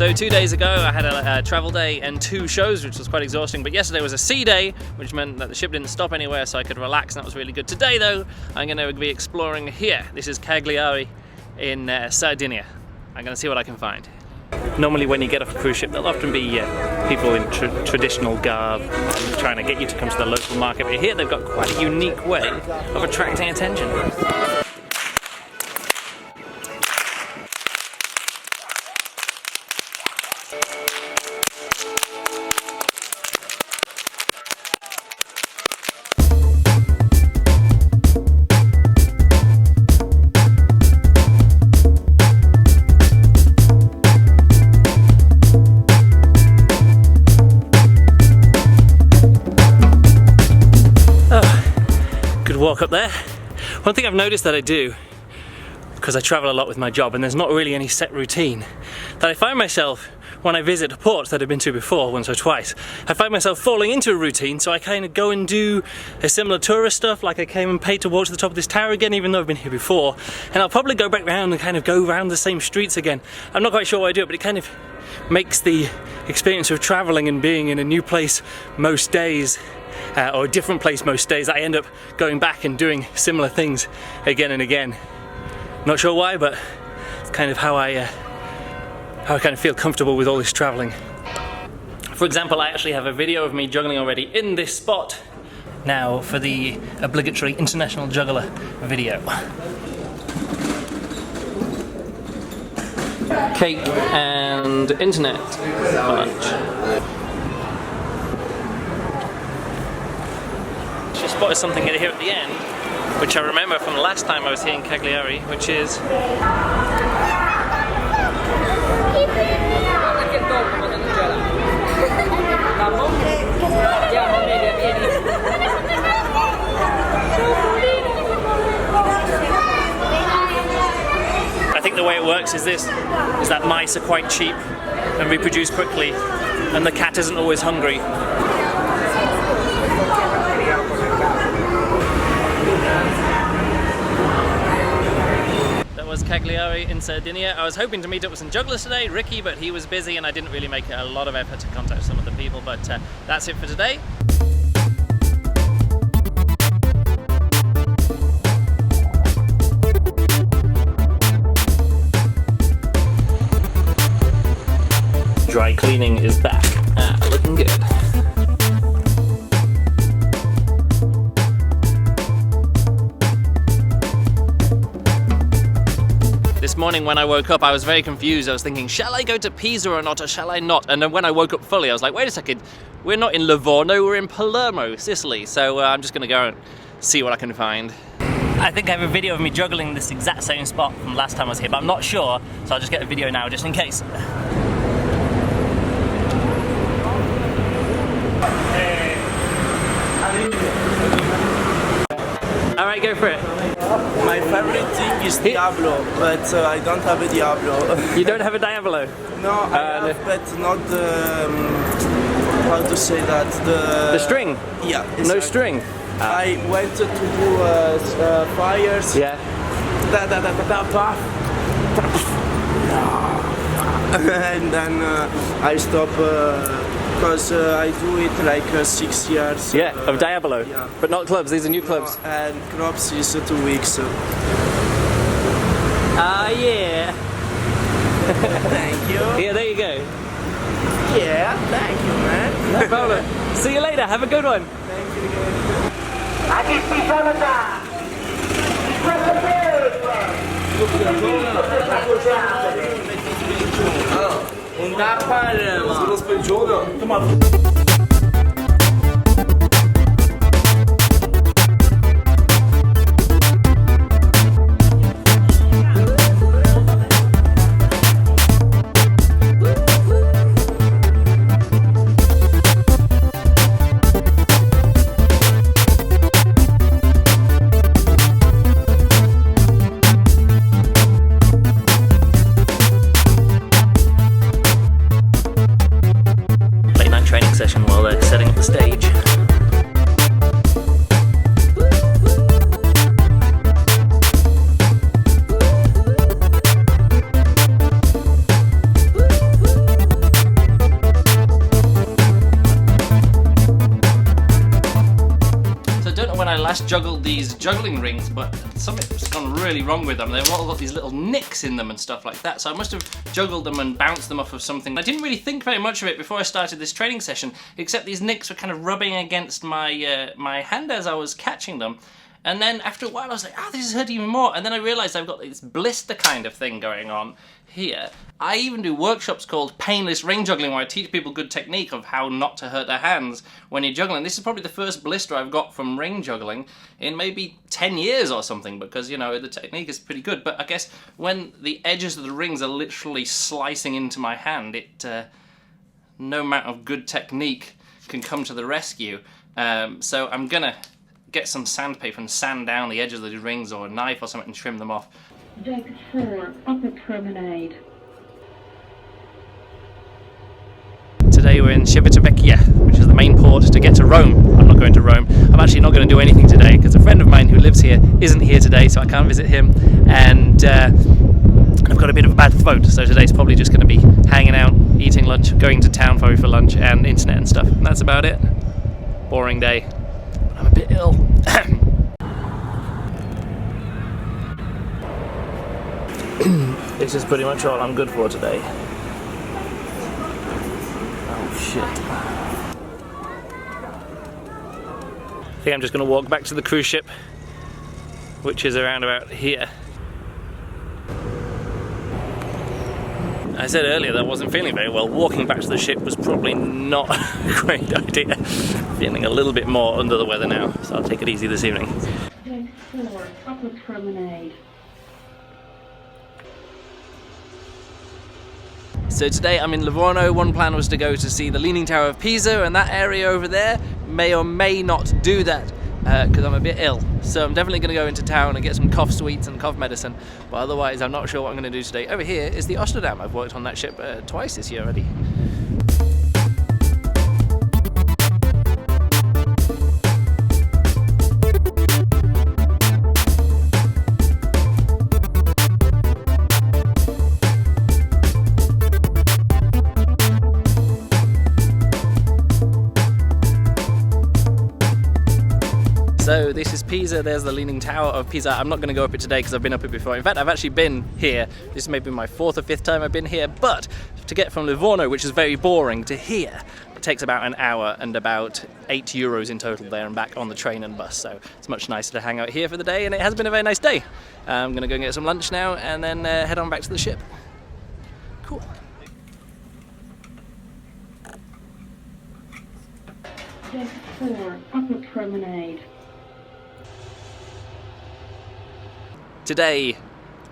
So 2 days ago I had a travel day and 2 shows, which was quite exhausting, but yesterday was a sea day, which meant that the ship didn't stop anywhere, so I could relax, and that was really good. Today though, I'm going to be exploring here. This is Cagliari in Sardinia. I'm going to see what I can find. Normally when you get off a cruise ship, there'll often be people in traditional garb trying to get you to come to the local market, but here they've got quite a unique way of attracting attention. Walk up there. One thing I've noticed that I do, because I travel a lot with my job and there's not really any set routine, that I find myself, when I visit ports that I've been to before once or twice, I find myself falling into a routine, so I kind of go and do a similar tourist stuff, like I came and paid to walk to the top of this tower again, even though I've been here before, and I'll probably go back round and kind of go around the same streets again. I'm not quite sure why I do it, but it kind of makes the experience of traveling and being in a new place most days, or a different place most days, I end up going back and doing similar things again and again. Not sure why, but it's kind of how I kind of feel comfortable with all this traveling. For example, I actually have a video of me juggling already in this spot. Now for the obligatory international juggler video. Cake and internet for lunch. Just spotted something here at the end, which I remember from the last time I was here in Cagliari, which is I think the way it works is that mice are quite cheap and reproduce quickly, and the cat isn't always hungry. That was Cagliari in Sardinia. I was hoping to meet up with some jugglers today, Ricky, but he was busy and I didn't really make a lot of effort to contact some of the people, but that's it for today. Dry cleaning is back. Looking good. This morning when I woke up, I was very confused. I was thinking, shall I go to Pisa or not, or shall I not? And then when I woke up fully, I was like, wait a second, we're not in Livorno, we're in Palermo, Sicily. So I'm just gonna go and see what I can find. I think I have a video of me juggling this exact same spot from last time I was here, but I'm not sure, so I'll just get a video now just in case. Alright, go for it. My favorite thing is Diablo, but I don't have a Diablo. You don't have a Diablo? No, I have, but not the... how to say that? The string? Yeah. Exactly. No string? I went to do fires. Yeah. And then I stopped because I do it like 6 years. Yeah, of Diablo. Yeah. But not clubs, these are new clubs. And clubs is 2 weeks. Ah, yeah. Thank you. Yeah, there you go. Yeah, thank you, man. No problem. See you later, have a good one. Thank you again. Da Palermo. Session while they're setting up the stage. I last juggled these juggling rings, but something's gone really wrong with them. They've all got these little nicks in them and stuff like that, so I must have juggled them and bounced them off of something. I didn't really think very much of it before I started this training session, except these nicks were kind of rubbing against my my hand as I was catching them. And then after a while I was like, this is hurting even more. And then I realised I've got this blister kind of thing going on here. I even do workshops called painless ring juggling where I teach people good technique of how not to hurt their hands when you're juggling. This is probably the first blister I've got from ring juggling in maybe 10 years or something, because, you know, the technique is pretty good. But I guess when the edges of the rings are literally slicing into my hand, no amount of good technique can come to the rescue. So I'm gonna get some sandpaper and sand down the edges of the rings, or a knife or something, and trim them off. Deck 4, upper promenade. Today we're in Civitavecchia, which is the main port to get to Rome. I'm not going to Rome. I'm actually not going to do anything today because a friend of mine who lives here isn't here today, so I can't visit him, and I've got a bit of a bad throat, so today's probably just going to be hanging out, eating lunch, going to town probably for lunch, and internet and stuff. And that's about it. Boring day. I'm a bit ill. This is pretty much all I'm good for today. Oh shit. I think I'm just going to walk back to the cruise ship, which is around about here. I said earlier that I wasn't feeling very well. Walking back to the ship was probably not a great idea. Feeling a little bit more under the weather now, so I'll take it easy this evening. Deck 4, upper promenade. So today I'm in Livorno. One plan was to go to see the Leaning Tower of Pisa, and that area over there may or may not do that because I'm a bit ill. So I'm definitely going to go into town and get some cough sweets and cough medicine, but otherwise I'm not sure what I'm going to do today. Over here is the Osterdam. I've worked on that ship twice this year already. So this is Pisa, there's the Leaning Tower of Pisa. I'm not going to go up it today because I've been up it before. In fact, I've actually been here. This may be my 4th or 5th time I've been here, but to get from Livorno, which is very boring, to here, it takes about an hour and about €8 in total there and back on the train and bus. So it's much nicer to hang out here for the day, and it has been a very nice day. I'm going to go and get some lunch now and then head on back to the ship. Cool. Deck 4, upper promenade. Today,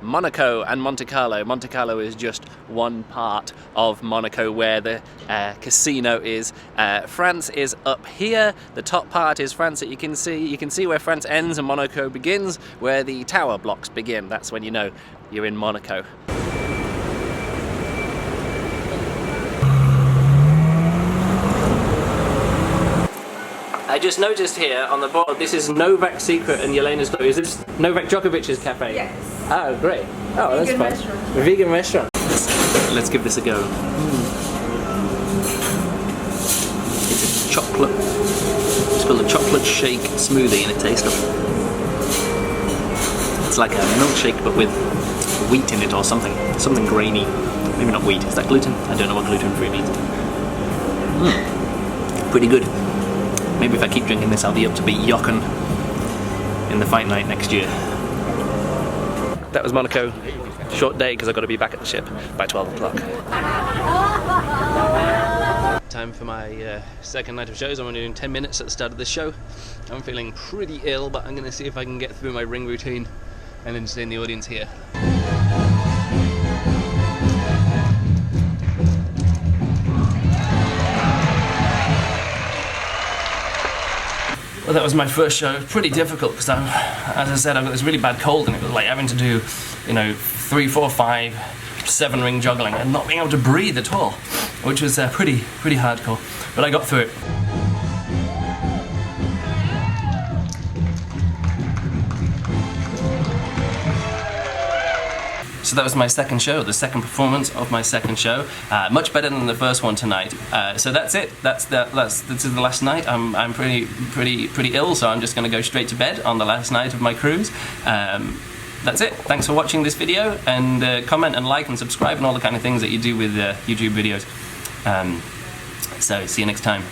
Monaco and Monte Carlo. Monte Carlo is just one part of Monaco where the casino is. France is up here. The top part is France that you can see. You can see where France ends and Monaco begins, where the tower blocks begin. That's when you know you're in Monaco. I just noticed here on the board, this is Novak's Secret and Yelena's Glow. Is this Novak Djokovic's cafe? Yes. Oh, great. Oh, that's fun. Restaurant. Vegan restaurant. Let's give this a go. It's a chocolate. It's called a chocolate shake smoothie, and it tastes good. It's like a milkshake, but with wheat in it or something. Something grainy. Maybe not wheat. Is that gluten? I don't know what gluten-free means. Pretty good. Maybe if I keep drinking this, I'll be up to beat Jochen in the fight night next year. That was Monaco. Short day because I've got to be back at the ship by 12 o'clock. Time for my second night of shows. I'm only doing 10 minutes at the start of this show. I'm feeling pretty ill, but I'm going to see if I can get through my ring routine and entertain the audience here. Well, that was my first show. It was pretty difficult because, as I said, I've got this really bad cold, and it was like having to do, 3, 4, 5, 7 ring juggling and not being able to breathe at all, which was pretty hardcore. But I got through it. So that was my second show, the second performance of my second show. Much better than the first one tonight. So that's it. This is the last night. I'm pretty ill, so I'm just going to go straight to bed on the last night of my cruise. That's it. Thanks for watching this video, and comment and like and subscribe and all the kind of things that you do with YouTube videos. So see you next time.